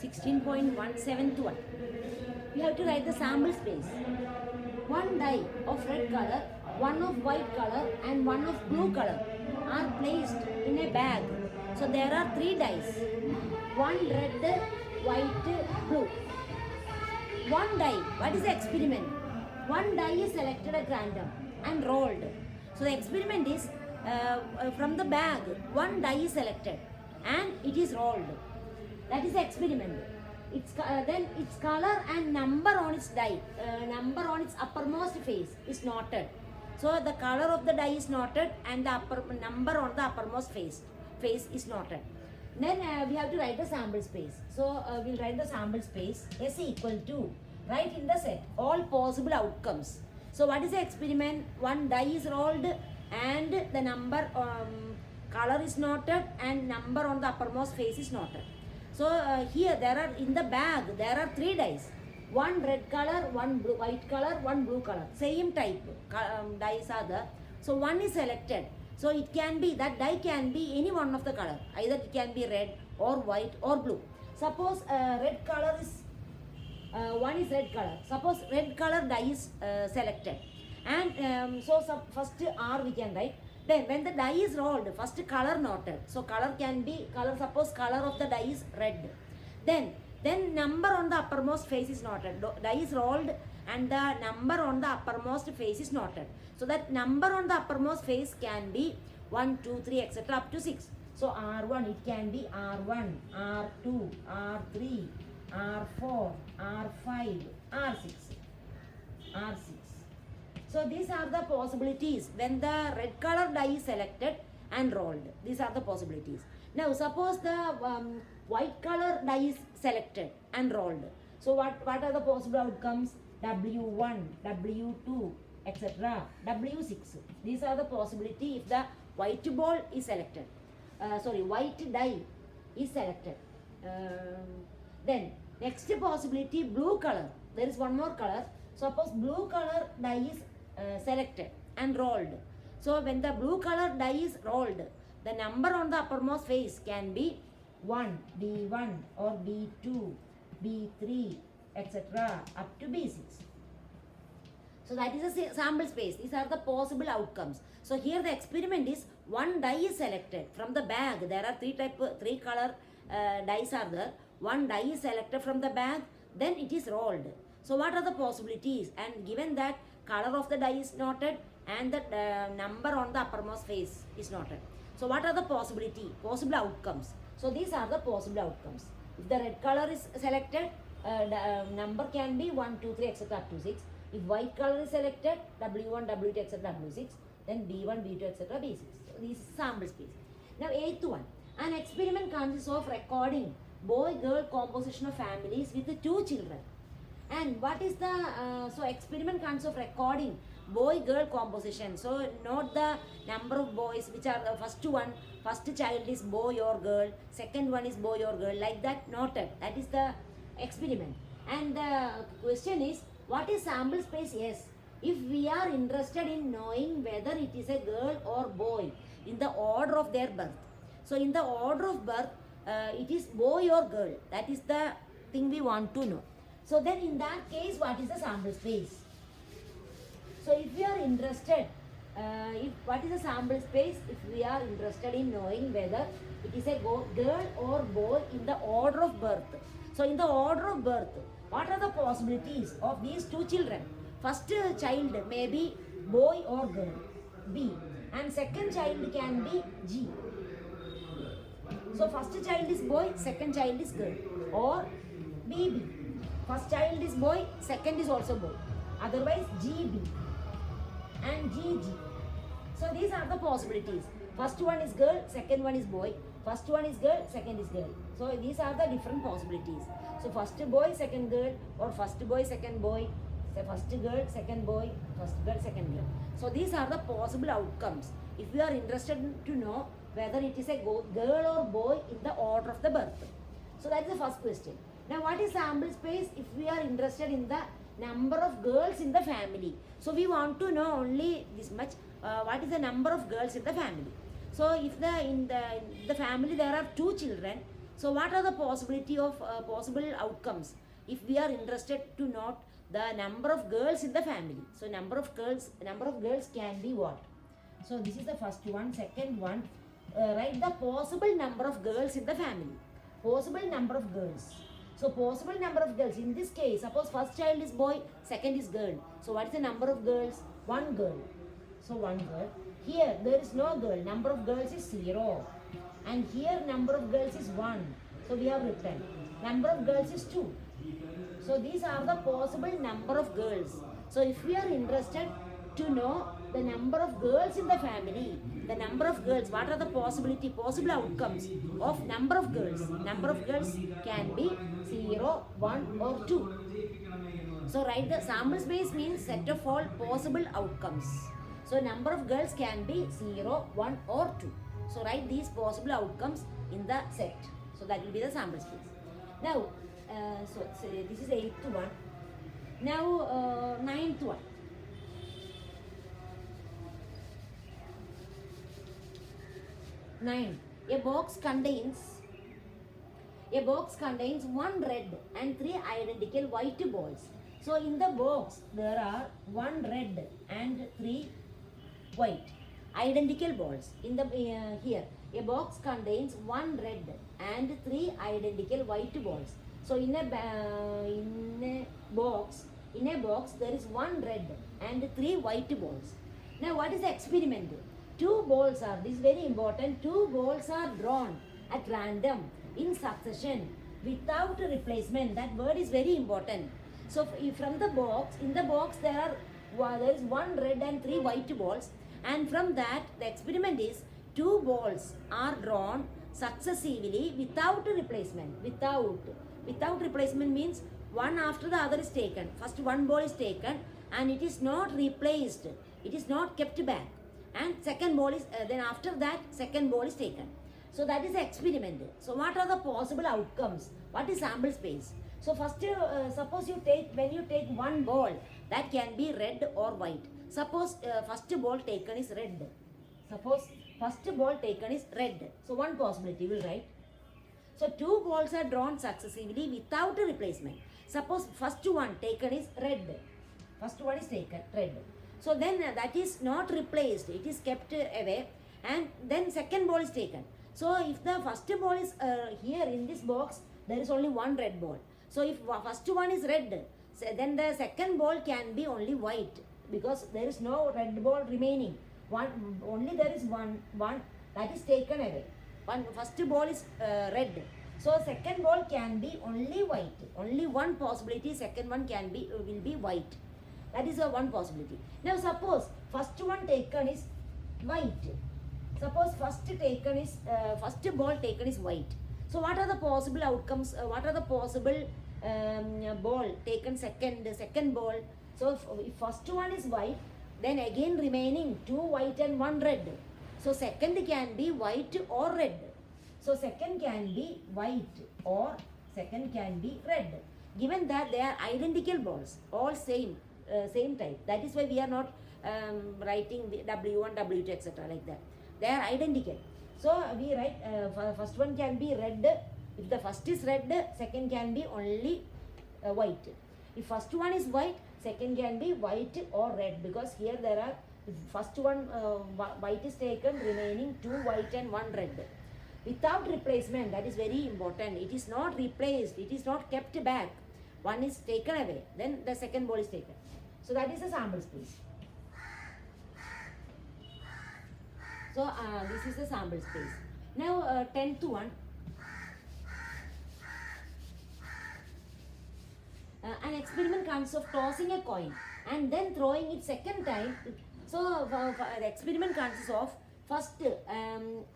16.171. We have to write the sample space. One die of red color, one of white color and one of blue color are placed in a bag. So there are 3 dice. One red, white, blue. One die. What is the experiment? One die is selected at random and rolled. So the experiment is from the bag, one die is selected and it is rolled. That is the experiment. Then its color and number on its die, number on its uppermost face is noted. So the color of the die is noted and the number on the uppermost face is noted. Then we have to write the sample space. So we'll write the sample space S equal to, write in the set all possible outcomes. So what is the experiment? One die is rolled and the number color is noted and number on the uppermost face is noted. So here there are in the bag there are 3 dice. One red color, one blue, white color, one blue color. Same type dice are there. So one is selected. So it can be, that die can be any one of the color. Either it can be red or white or blue. Suppose red color is, one is red color. Suppose red color die is selected. And so first R we can write. Then when the die is rolled, first color noted. So color can be, suppose color of the die is red. Then number on the uppermost face is noted. Die is rolled and the number on the uppermost face is noted. So that number on the uppermost face can be 1, 2, 3, etc. up to 6. So R1, it can be R1, R2, R3, R4, R5, R6, R6. So these are the possibilities when the red color die is selected and rolled. These are the possibilities. Now suppose the white color die is selected and rolled. So what are the possible outcomes? W1, W2, etc. W6. These are the possibility if the white ball is selected. White die is selected. Then next possibility, blue color. There is one more color. Suppose blue color die is selected and rolled. So when the blue color die is rolled, the number on the uppermost face can be 1, B1 or B2, B3, etc. up to B6. So that is a sample space. These are the possible outcomes. So here the experiment is one die is selected from the bag. There are 3 color dice are there. One die is selected from the bag, then it is rolled. So what are the possibilities? And given that color of the die is noted and the number on the uppermost face is noted. So what are the possible outcomes? So these are the possible outcomes. If the red color is selected, number can be 1, 2, 3, etc. up to 6. If white color is selected, W1, W2, etc. W6, then B1, B2, etc. B6. So this is sample space. Now 8th one. An experiment consists of recording boy-girl composition of families with 2 children. And what is the, so experiment consists of recording boy-girl composition. So note the number of boys which are the first child is boy or girl, second one is boy or girl, like that noted. That is the experiment. And the question is, what is sample space S? If we are interested in knowing whether it is a girl or boy in the order of their birth. So in the order of birth, it is boy or girl. That is the thing we want to know. So then in that case, what is the sample space? So if we are interested, what is the sample space? If we are interested in knowing whether it is a girl or boy in the order of birth. So in the order of birth, what are the possibilities of these 2 children? First child may be boy or girl, B. And second child can be G. So first child is boy, second child is girl. Or BB. First child is boy, second is also boy. Otherwise GB and GG. So these are the possibilities. First one is girl, second one is boy. First one is girl, second is girl. So these are the different possibilities. So first boy, second girl, or first boy, second boy. So first girl, second boy, first girl, second girl. So these are the possible outcomes. If we are interested to know whether it is a girl or boy in the order of the birth. So that is the first question. Now what is sample space? If we are interested in the number of girls in the family. So we want to know only this much. What is the number of girls in the family? So if in the family there are 2 children. So what are the possibility of possible outcomes if we are interested to note the number of girls in the family? So number of girls can be what? So this is the first one. Second one, write the possible number of girls in the family. Possible number of girls. So possible number of girls. In this case, suppose first child is boy, second is girl. So what is the number of girls? One girl. So one girl. Here there is no girl. Number of girls is 0. And here number of girls is 1. So we have written. Number of girls is 2. So these are the possible number of girls. So if we are interested to know the number of girls in the family, the number of girls, what are the possible outcomes of number of girls? Number of girls can be 0, 1 or 2. So write the sample space means set of all possible outcomes. So number of girls can be 0, 1 or 2. So write these possible outcomes in the set. So that will be the sample space. Now, so this is 8th one. Now 9th one. 9. A box contains one red and 3 identical white balls. So in the box there are 1 red and 3 white identical balls. In the here a box contains 1 red and 3 identical white balls. So in a box there is 1 red and 3 white balls. Now what is the experiment? 2 balls are, this is very important, 2 balls are drawn at random in succession without a replacement. That word is very important. So from the box, in the box there is 1 red and 3 white balls, and from that the experiment is 2 balls are drawn successively without a replacement. Without replacement means one after the other is taken. First one ball is taken and it is not replaced. It is not kept back. And second ball is, then after that second ball is taken. So that is the experiment. So what are the possible outcomes? What is sample space? So first suppose when you take one ball, that can be red or white. Suppose first ball taken is red. Suppose first ball taken is red. So one possibility will write. So 2 balls are drawn successively without a replacement. Suppose first one taken is red. First one is taken red. So then that is not replaced. It is kept away, and then second ball is taken. So if the first ball is here in this box, there is only 1 red ball. So if first one is red, then the second ball can be only white, because there is no red ball remaining. Only there is one that is taken away. First ball is red. So second ball can be only white. Only one possibility, second one will be white. That is one possibility. Now suppose first one taken is white. Suppose first ball taken is white. So what are the possible outcomes? What are the possible ball taken second ball? So if first one is white, then again remaining 2 white and 1 red. So second can be white or red. So second can be white or second can be red. Given that they are identical balls, all same type. That is why we are not writing W1, W2, etc. like that. They are identical. So we write first one can be red. If the first is red, second can be only white. If first one is white, second can be white or red, because here there are first one white is taken, remaining 2 white and 1 red. Without replacement, that is very important. It is not replaced. It is not kept back. One is taken away, then the second ball is taken. So that is the sample space. So this is the sample space. Now 10th one. An experiment consists of tossing a coin and then throwing it second time. So the experiment consists of first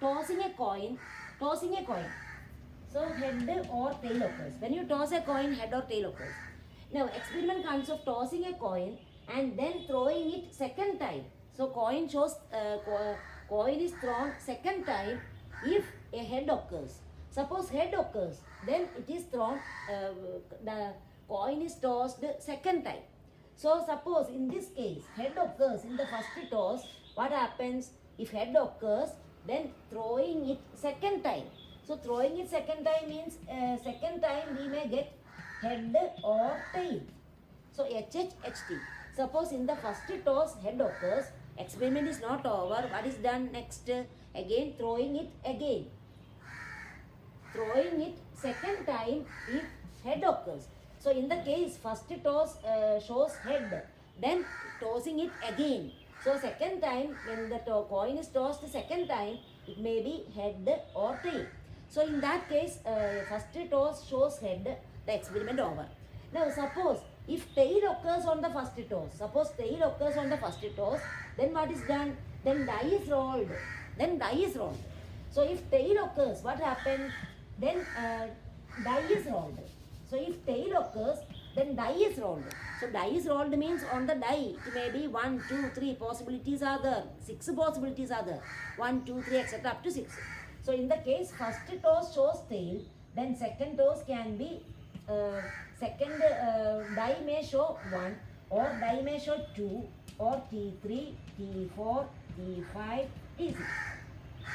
tossing a coin. So head or tail occurs. When you toss a coin, head or tail occurs. Now experiment consists of tossing a coin and then throwing it second time. So coin is thrown second time if a head occurs. Suppose head occurs, then it is thrown, the coin is tossed second time. So suppose in this case head occurs in the first toss, what happens? If head occurs, then throwing it second time. So throwing it second time means second time we may get head or tail. So HHHT. Suppose in the first toss head occurs, experiment is not over. What is done next? Again throwing it again. Throwing it second time if head occurs. So in the case first toss shows head, then tossing it again. So second time when the coin is tossed second time, it may be head or tail. So in that case, first toss shows head, the experiment over. Now suppose if tail occurs on the first toss, then what is done? Then die is rolled. So if tail occurs, what happens? Then die is rolled. So if tail occurs, then die is rolled. So die is rolled means on the die, it may be 1, 2, 3 possibilities are there, 6 possibilities are there, 1, 2, 3, etc. up to 6. So in the case first toss shows tail, then second toss can be second die may show 1 or die may show 2 or T3, T4, T5, T6.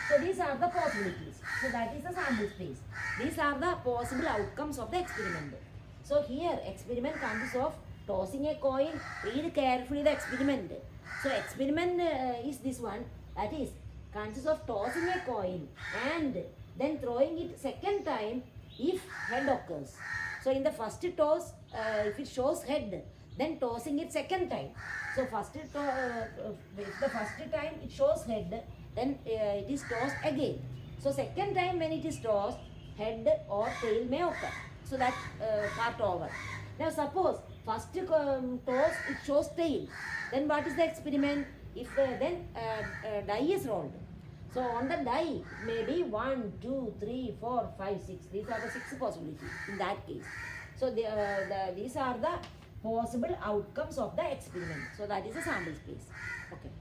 So these are the possibilities. So that is the sample space. These are the possible outcomes of the experiment. So here experiment consists of tossing a coin. Read carefully the experiment. So experiment is this one, that is consists of tossing a coin and then throwing it second time if head occurs. So in the first toss, if it shows head, then tossing it second time. So if the first time it shows head, then it is tossed again. So second time when it is tossed, head or tail may occur. So that part over. Now suppose first toss it shows tail, then what is the experiment? If then die is rolled. So on the die maybe 1, 2, 3, 4, 5, 6. These are the 6 possibilities in that case. So these are the possible outcomes of the experiment. So that is a sample space. Okay.